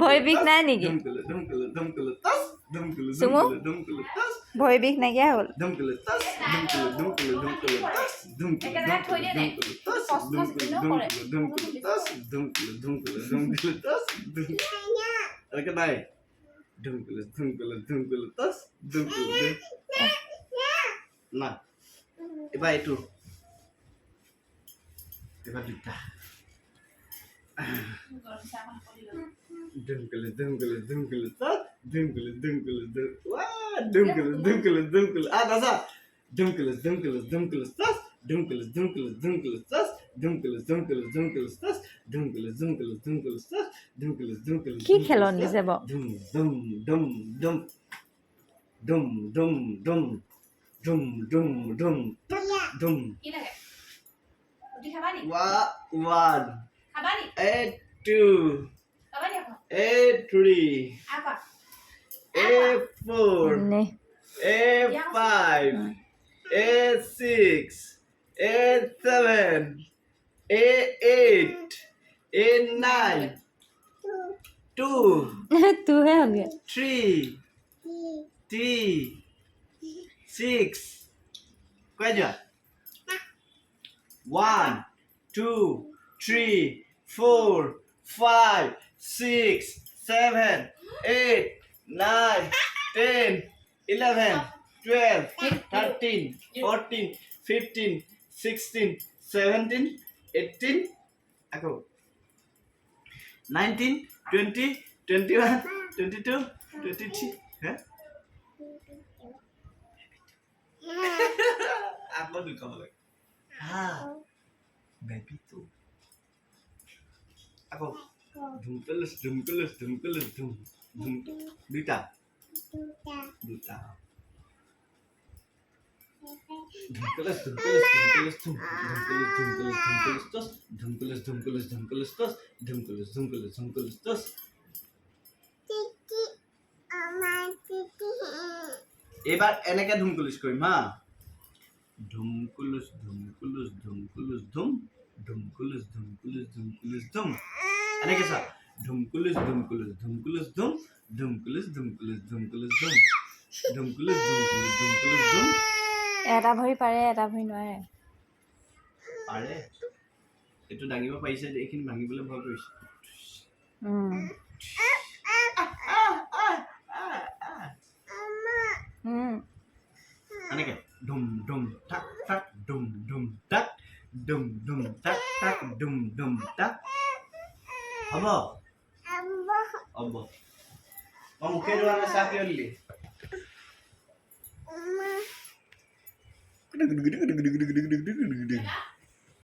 ভৰি বিষ নাই নেকি চুমু ভৰি বিষ নাইকিয়া হ'ল না এবাৰ একটু এবাৰ দুটা কি খেলন দিছে বাৰু A5, A6, A7, A8, A9, 2, তোহে হ'লগে 3, 6. Quay chưa? 1, 2, 3, 4, 5, 6, 7, 8, 9, 10, 11, 12, 13, 14, 15, 16, 17, 18, আকৌ 19, 20, 21, 22, 23, হে? আকৌ দুটা লাগে হা বেবি তো আকৌ ধুমকলস ধুম ধুম দুটা দুটা ধুমকলস টস এবার এনেকে ধুমকলস কৰিম হা ধুমকলস ধুম এনেকে চা ধুমকলস ধুম এটা ভৰি পাৰে এটা ভৰি নোৱাৰে পাৰে এইটো দাঙিব পাৰিছে এইখিনি ভাঙিবলৈ ভয় কৰিছে এনেকে ধুম টাক টাক ধুম টাক টাক ধুম টাক হ'ব হ'ব মই মুখে ধোৱা চাহ কিয় দিলি